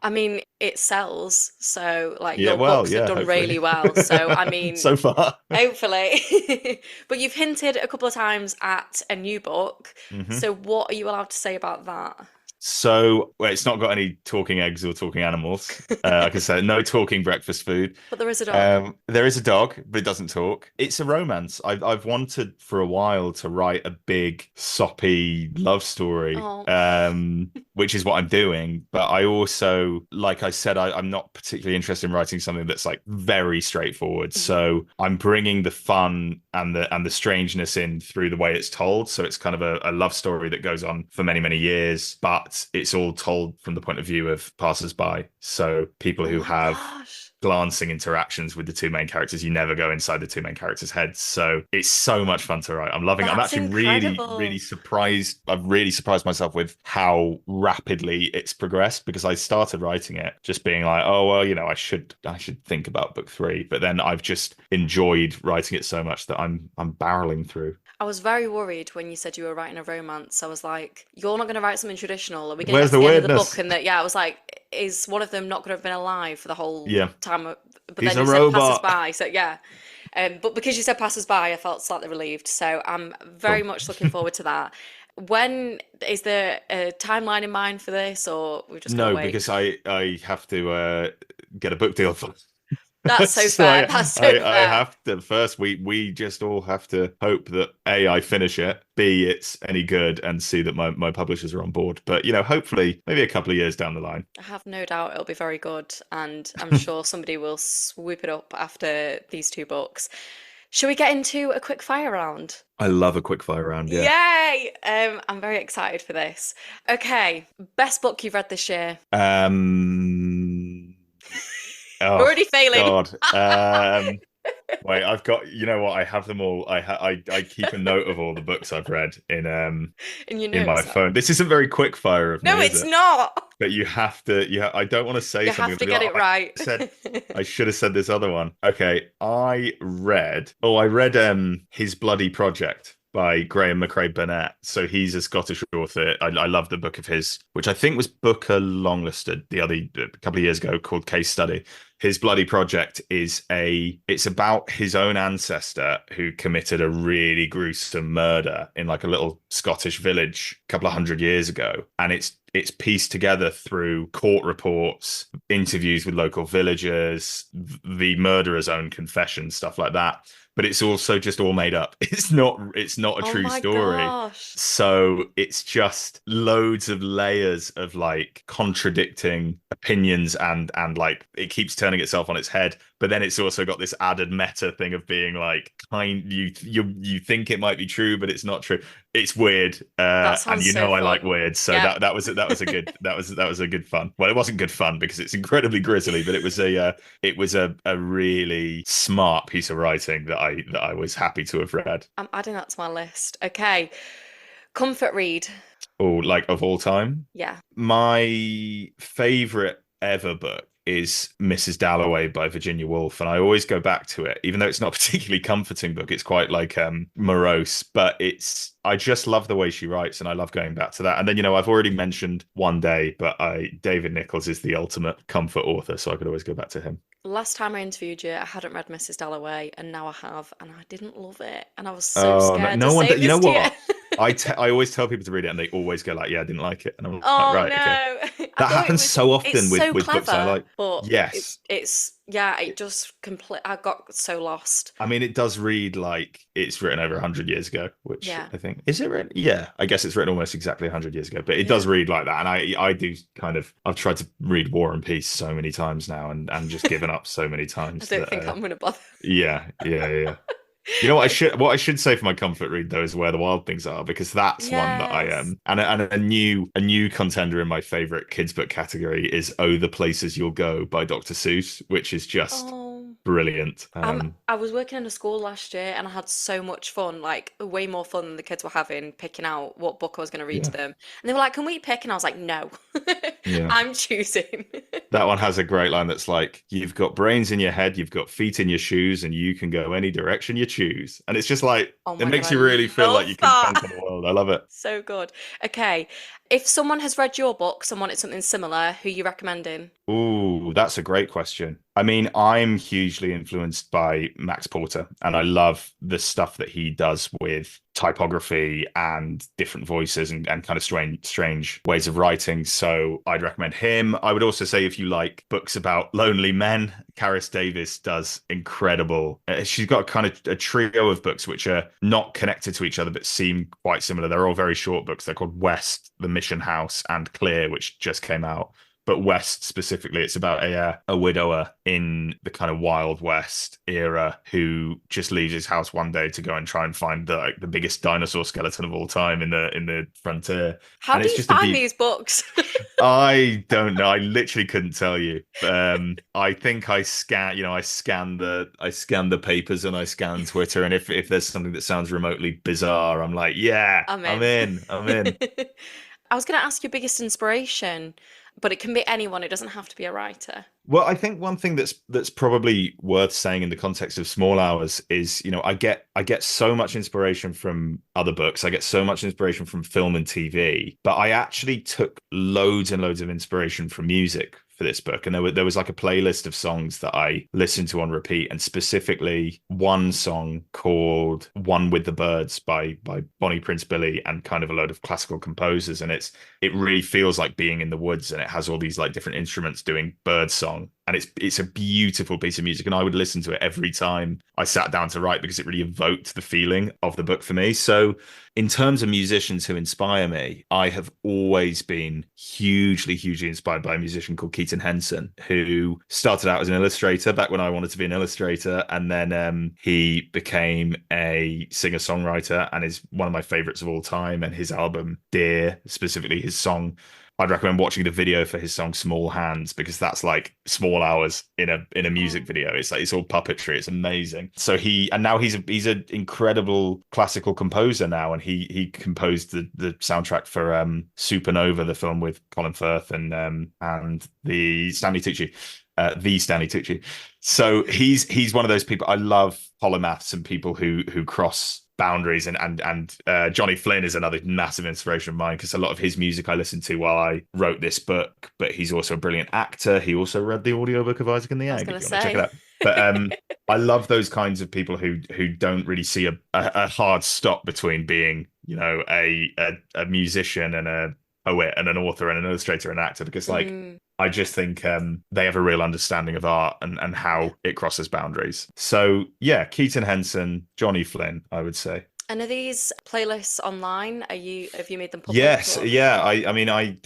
I mean, it sells, so like Yeah, your well, books have yeah, done hopefully. really well. So I mean, So far. hopefully. But you've hinted a couple of times at a new book. Mhm. So what are you allowed to say about that? So, well, it's not got any talking eggs or talking animals. I can say no talking breakfast food. But there is a dog. There is a dog, but it doesn't talk. It's a romance. I've wanted for a while to write a big soppy love story, Oh. which is what I'm doing. But I also, like I said, I'm not particularly interested in writing something that's like very straightforward. So I'm bringing the fun and the strangeness in through the way it's told. So it's kind of a love story that goes on for many, many years, but it's all told from the point of view of passers-by. So people who have Gosh. glancing interactions with the two main characters. You never go inside the two main characters' heads. So it's so much fun to write. I'm loving it. I'm That's actually really, incredible. really surprised. I've really surprised myself with how rapidly it's progressed, because I started writing it just being like, oh, well, I should think about book 3. But then I've just enjoyed writing it so much that I'm barreling through. I was very worried when you said you were writing a romance. I was like, you're not going to write something traditional. Are we going to Where's get to the the end of the weirdness? book? And that, yeah, I was like, is one of them not going to have been alive for the whole Yeah. time? But He's then a you said robot. passers-by. So yeah. But because you said passers-by, I felt slightly relieved. So I'm very Cool. much looking forward to that. When is there a timeline in mind for this, or we've just got to No, wait? because I have to get a book deal for. That's so So fair. That's so I fair. have to first we just all have to hope that A, I finish it, B, it's any good, and C, that my publishers are on board. But hopefully maybe a couple of years down the line. I have no doubt it'll be very good, and I'm sure somebody will swoop it up after these 2 books. Shall we get into a quick fire round? I love a quick fire round, yeah. Yay! I'm very excited for this. Okay, best book you've read this year. Um We're oh already failing. God. Wait, I've got, you know what? I have them all. I keep a note of all the books I've read In your in my notes app. phone. This isn't very quick fire of No, me, is it's it? not. But you have to. I don't want to say You something have and to be get like, it oh, right. I should have said this other one. Okay, I read His Bloody Project by Graham McCrae Burnett. So he's a Scottish author. I love the book of his, which I think was Booker longlisted a couple of years ago, called Case Study. His Bloody Project it's about his own ancestor who committed a really gruesome murder in like a little Scottish village a couple of hundred years ago. And it's pieced together through court reports, interviews with local villagers, the murderer's own confession, stuff like that. But it's also just all made up. It's not a Oh true my story. gosh. So it's just loads of layers of like contradicting opinions, and like it keeps turning itself on its head. But then it's also got this added meta thing of being like you think it might be true, but it's not true. It's weird, That and sounds so I like fun. weird. So Yep. that was a good fun. Well, it wasn't good fun because it's incredibly grisly, but it was a really smart piece of writing that I was happy to have read. I'm adding that to my list. Okay. Comfort read. Oh, like of all time. Yeah. My favorite ever book is Mrs. Dalloway by Virginia Woolf, and I always go back to it, even though it's not a particularly comforting book. It's quite like morose, but I just love the way she writes, and I love going back to that. And then I've already mentioned One Day, but David Nichols is the ultimate comfort author, so I could always go back to him. Last time I interviewed you, I hadn't read Mrs. Dalloway, and now I have, and I didn't love it. And I was so Oh no, scared to no one. say You know this to you. what? I always tell people to read it, and they always go like, "Yeah, I didn't like it," and I'm like, Oh "Right, okay." no. I That thought it happens was so it's often so with books I clever, like. but Yes. it's yeah, it just complete I got so lost. I mean, it does read like it's written over 100 years ago, which Yeah. I think, is it written? Yeah, I guess it's written almost exactly 100 years ago, but it Yeah. does read like that. And I do I've tried to read War and Peace so many times now, and just given up so many I times don't that, think I'm gonna bother. yeah. You know what I should say for my comfort read though is Where the Wild Things Are, because that's one that I Yes. and a new contender in my favorite kids book category is Oh, the Places You'll Go by Dr. Seuss, which is just Oh. brilliant. I was working in a school last year and I had so much fun, like way more fun than the kids were having picking out what book I was going to read to Yeah, them. And they were like, "Can we pick?" And I was like, "No, yeah. I'm choosing." That one has a great line that's like, "You've got brains in your head, you've got feet in your shoes, and you can go any direction you choose." And it's just like, Oh it my God, makes I you really feel like love you can that. conquer the world. I love it. So good. Okay, if someone has read your books and wanted something similar, who you recommending? Ooh, that's a great question. I mean, I'm hugely influenced by Max Porter, and I love the stuff that he does with typography and different voices and kind of strange ways of writing. So I'd recommend him. I would also say if you like books about lonely men, Karis Davis does incredible. She's got kind of a trio of books which are not connected to each other but seem quite similar. They're all very short books. They're called West, The Mission House, and Clear, which just came out. But West specifically, it's about a widower in the kind of Wild West era who just leaves his house one day to go and try and find the biggest dinosaur skeleton of all time in the frontier. How And do it's you just a find deep. these books? I don't know. I literally couldn't tell you. I think I scan the papers and I scan Twitter, and if there's something that sounds remotely bizarre, I'm like, yeah, I'm I'm in. in. I'm in. I was going to ask your biggest inspiration, but it can be anyone. It doesn't have to be a writer. Well, I think one thing that's probably worth saying in the context of Small Hours is, I get so much inspiration from other books. I get so much inspiration from film and TV, but I actually took loads and loads of inspiration from music for this book. And there was like a playlist of songs that I listened to on repeat, and specifically one song called One with the Birds by Bonnie Prince Billy and kind of a load of classical composers. And it really feels like being in the woods, and it has all these like different instruments doing bird song, and it's a beautiful piece of music, and I would listen to it every time I sat down to write because it really evoked the feeling of the book for me. So in terms of musicians who inspire me, I have always been hugely inspired by a musician called Keaton Henson, who started out as an illustrator back when I wanted to be an illustrator, and then he became a singer-songwriter and is one of my favorites of all time. And his album Dear, specifically his song I'd recommend watching the video for his song Small Hands, because that's like small hours in a music Oh, video. It's like it's all puppetry. It's amazing. So now he's an incredible classical composer now, and he composed the soundtrack for Supernova, the film with Colin Firth and the Stanley Tucci. So he's one of those people. I love polymaths and people who cross boundaries, and Johnny Flynn is another massive inspiration of mine, because a lot of his music I listened to while I wrote this book. But he's also a brilliant actor. He also read the audiobook of Isaac and the I was Egg, gonna if you want to check it say. out. But I love those kinds of people who don't really see a hard stop between being, a musician and a poet and an author and an illustrator and an actor, because like Mm, I just think they have a real understanding of art and yeah. how it crosses boundaries. So yeah, Keaton Henson, Johnny Flynn, I would say. And are these playlists online? Have you made them public Yes, or? yeah. I mean, I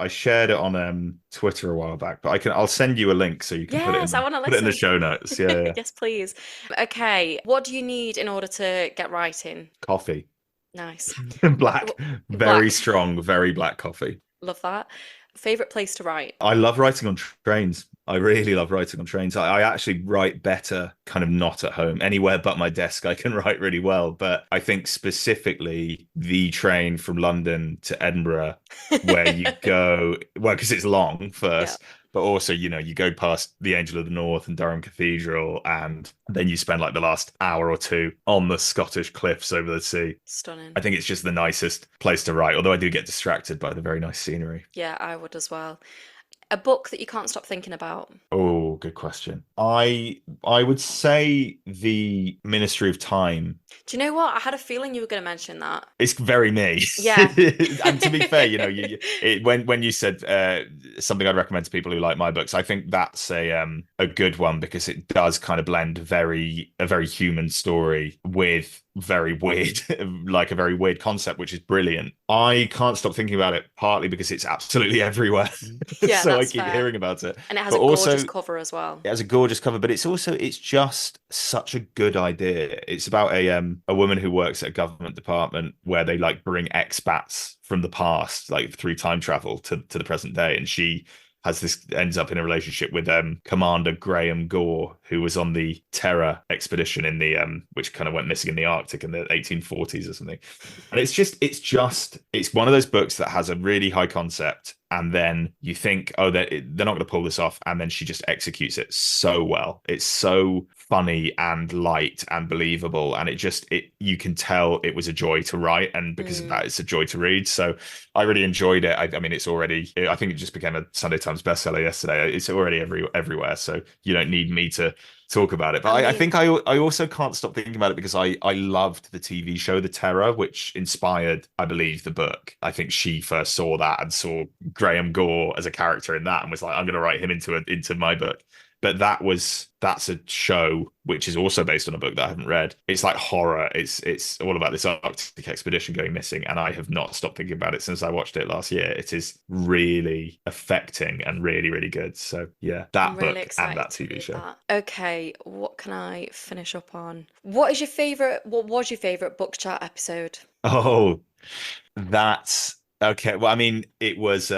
shared it on Twitter a while back, but I'll send you a link so you can Yes, I want to put it in the listen. show notes. Yeah, yeah. Yes, please. Okay, what do you need in order to get writing? Coffee. Nice. Black, very Black. strong, very black coffee. Love that. Favorite place to write? I love writing on trains. I really love writing on trains. I actually write better kind of not at home. Anywhere but my desk, I can write really well. But I think specifically the train from London to Edinburgh, where you go, well, because it's long Yeah, first, but also, you go past the Angel of the North and Durham Cathedral, and then you spend like the last hour or two on the Scottish cliffs over the sea. stunning. I think it's just the nicest place to write, although I do get distracted by the very nice scenery. Yeah, I would as well. A book that you can't stop thinking about. Oh, good question. I would say the Ministry of Time. Do you know what? I had a feeling you were going to mention that. It's very me. Yeah. And to be fair, when you said something I'd recommend to people who like my books, I think that's a good one, because it does kind of blend a very human story with very weird, like a very weird concept, which is brilliant. I can't stop thinking about it, partly because it's absolutely everywhere. Yeah, So I that's keep fair. hearing about it. And it has But a gorgeous also, cover as well. it has a gorgeous cover, but it's just such a good idea. It's about a woman who works at a government department where they like bring expats from the past, like through time travel to the present day, and she ends up in a relationship with Commander Graham Gore, who was on the Terror expedition in the which kind of went missing in the Arctic in the 1840s or something. And it's one of those books that has a really high concept, and then you think, oh, they're not going to pull this off, and then she just executes it so well. It's so funny and light and believable, and it you can tell it was a joy to write, and because of Mm, that, it's a joy to read. So I really enjoyed it. I mean, I think it just became a Sunday Times bestseller yesterday. It's already everywhere, so you don't need me to talk about it. But I I mean, think I also can't stop thinking about it, because I loved the TV show The Terror, which inspired, I believe, the book. I think she first saw that and saw Graham Gore as a character in that, and was like, I'm going to write him into my book. But that's a show which is also based on a book that I haven't read. It's like horror. It's all about this Arctic expedition going missing, and I have not stopped thinking about it since I watched it last year. It is really affecting and really, really good. So yeah, I'm that really book and excited that to TV read show. that. Okay, what can I finish up on? What was your favorite book chat episode? Oh, that's okay. Well, I mean, it was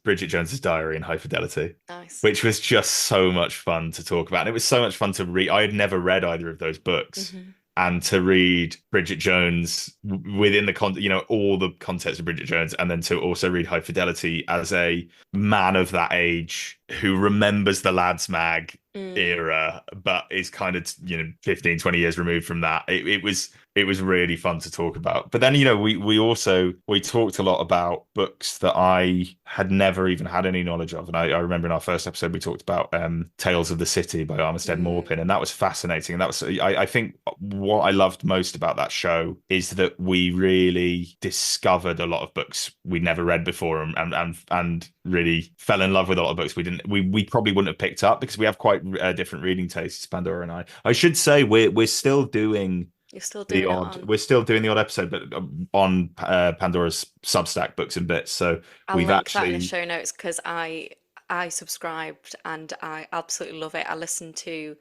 Bridget Jones's Diary and High Fidelity, Nice. which was just so much fun to talk about. And it was so much fun to read. I had never read either of those books. Hmm. And to read Bridget Jones within the all the context of Bridget Jones, and then to also read High Fidelity as a man of that age who remembers the lads mag Mm, era, but is kind of 15, 20 years removed from that. It was really fun to talk about. But then we talked a lot about books that I had never even had any knowledge of. And I remember in our first episode we talked about Tales of the City by Armistead mm, Maupin, and that was fascinating. And that was I think what I loved most about that show is that we really discovered a lot of books we'd never read before, and really fell in love with a lot of books we probably wouldn't have picked up, because we have quite different reading tastes, Pandora and I. I should say we're still doing you're still doing it on. we're still doing the odd episode, but on Pandora's Substack Books and Bits. So I'll we've link that in the actually, show notes because I subscribed and I absolutely love it. I listened to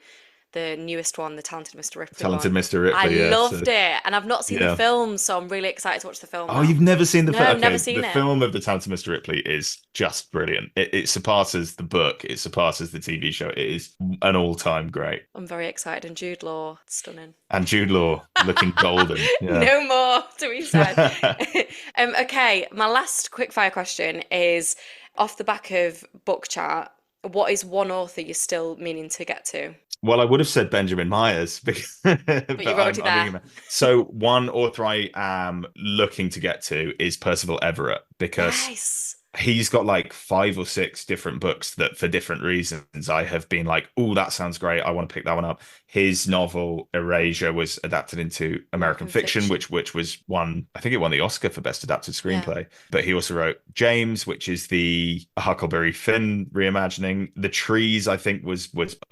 the newest one, the Talented Mr. Ripley Talented one. Mr. I Ripley, yeah. So loved it, and I've not seen the yeah. film, so I'm really excited to watch the film Oh, now. you've never seen the film? No, never Okay, the seen it. film of the Talented Mr. Ripley is just brilliant. It surpasses the book. It surpasses the TV show. It is an all-time great. I'm very excited, and Jude Law, stunning. And Jude Law looking golden. Yeah. No more to be said. Okay, my last quick fire question is off the back of book chat. What is one author you're still meaning to get to? Well, I would have said Benjamin Myers, because, But but you're already I'm there. reading that. So one author I am looking to get to is Percival Everett, because Nice. he's got like 5 or 6 different books that for different reasons I have been like, oh, that sounds great. I want to pick that one up. His novel Erasure was adapted into American American Fiction, Fiction. which was one, I think it won the Oscar for Best Adapted Yeah. Screenplay. But he also wrote James, which is the Huckleberry Finn reimagining. The Trees, I think, was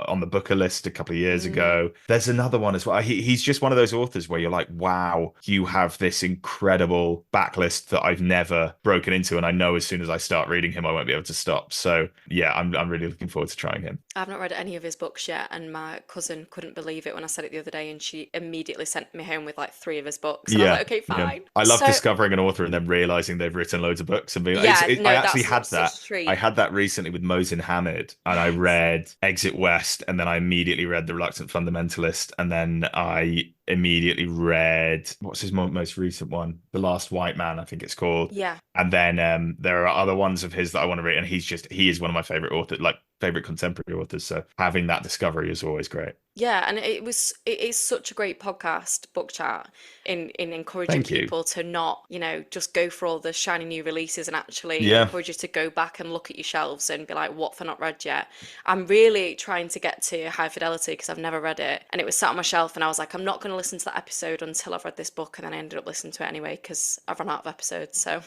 on the Booker list a couple of years ago. There's another one as well. He's just one of those authors where you're like, wow, you have this incredible backlist that I've never broken into, and I know as soon as I start reading him, I won't be able to stop. So yeah, I'm really looking forward to trying him. I've not read any of his books yet, and my cousin couldn't believe it when I said it the other day, and she immediately sent me home with like 3 of his books, and I was Yeah, like, okay, yeah. fine. I love So, discovering an author and then realizing they've written loads of books and being like, yeah, I no, actually had that's that. such a treat. I had that recently with Mohsin Hamid, and I Yes. read Exit West, and then I immediately read The Reluctant Fundamentalist, and then I immediately read, what's his most recent one? The Last White Man, I think it's called. Yeah. And then there are other ones of his that I want to read, and he is one of my favorite authors, like favorite contemporary authors. So having that discovery is always great. Yeah, and it is such a great podcast, book chat, in encouraging Thank you. people to not, just go for all the shiny new releases and actually Yeah. encourage you to go back and look at your shelves and be like, what have I not read yet? I'm really trying to get to High Fidelity because I've never read it, and it was sat on my shelf, and I was like, I'm not going to listen to that episode until I've read this book, and then I ended up listening to it anyway because I've run out of episodes. So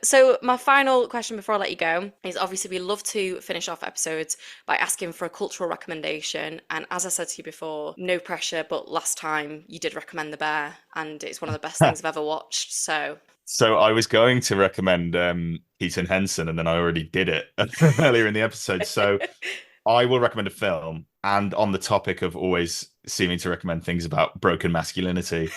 So my final question before I let you go is obviously we love to finish off episodes by asking for a cultural recommendation. And as I said to you before, no pressure, but last time you did recommend The Bear, and it's one of the best things I've ever watched. So So I was going to recommend Keaton Henson, and then I already did it earlier in the episode. So I will recommend a film. And on the topic of always seeming to recommend things about broken masculinity,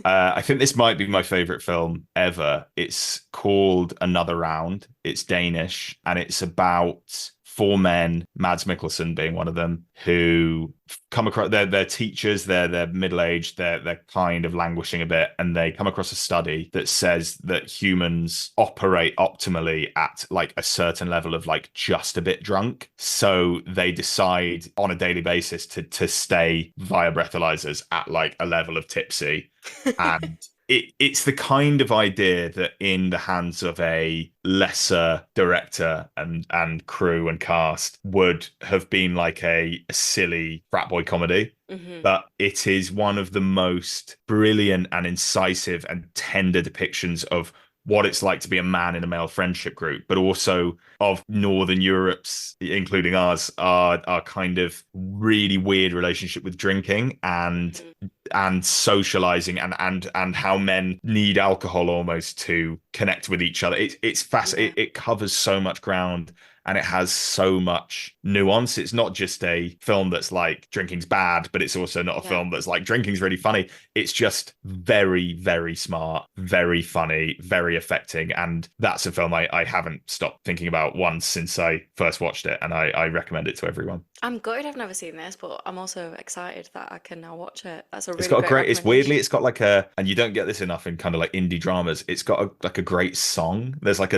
I think this might be my favorite film ever. It's called Another Round. It's Danish, and it's about 4 men, Mads Mikkelsen being one of them, who come across they're teachers, they're middle-aged, they're kind of languishing a bit, and they come across a study that says that humans operate optimally at like a certain level of like just a bit drunk. So they decide on a daily basis to stay via breathalyzers at like a level of tipsy. And it's the kind of idea that in the hands of a lesser director and crew and cast would have been like a silly frat boy comedy. But it is one of the most brilliant and incisive and tender depictions of what it's like to be a man in a male friendship group, but also of Northern Europe's, including ours, our kind of really weird relationship with drinking and socializing and how men need alcohol almost to connect with each other. It's fascinating. Yeah. It covers so much ground, and it has so much nuance. It's not just a film that's like drinking's bad, but it's also not a Yeah. film that's like drinking's really funny. It's just very, very smart, very funny, very affecting. And that's a film I haven't stopped thinking about once since I first watched it. And I recommend it to everyone. I'm gutted I've never seen this, but I'm also excited that I can now watch it. That's a It's really got a great great, it's weirdly, recommendation. it's got like and you don't get this enough in kind of like indie dramas. It's got like a great song. There's like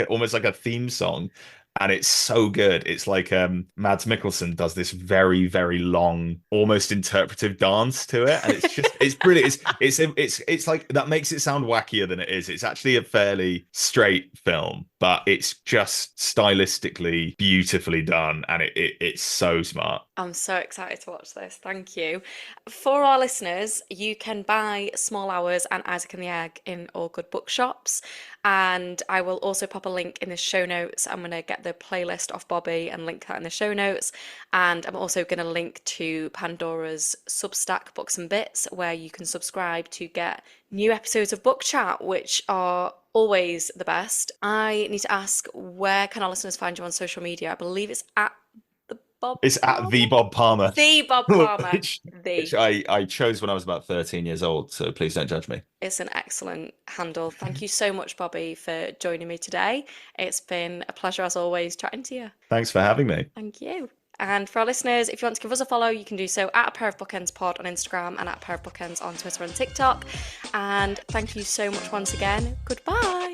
almost like a theme song. And it's so good. It's like Mads Mikkelsen does this very, very long, almost interpretive dance to it, and it's brilliant. It's like that makes it sound wackier than it is. It's actually a fairly straight film, but it's just stylistically beautifully done, and it's so smart. I'm so excited to watch this. Thank you. For our listeners, you can buy Small Hours and Isaac and the Egg in all good bookshops. And I will also pop a link in the show notes. I'm going to get the playlist off Bobby and link that in the show notes. And I'm also going to link to Pandora's Substack Books and Bits, where you can subscribe to get new episodes of Book Chat, which are always the best. I need to ask, where can our listeners find you on social media? I believe it's at Bob It's at Palmer. the Bob Palmer, The Bob Palmer. which The. I chose when I was about 13 years old. So please don't judge me. It's an excellent handle. Thank you so much, Bobby, for joining me today. It's been a pleasure as always chatting to you. Thanks for having me. Thank you. And for our listeners, if you want to give us a follow, you can do so at A Pair of Bookends Pod on Instagram and at A Pair of Bookends on Twitter and TikTok. And thank you so much once again. Goodbye.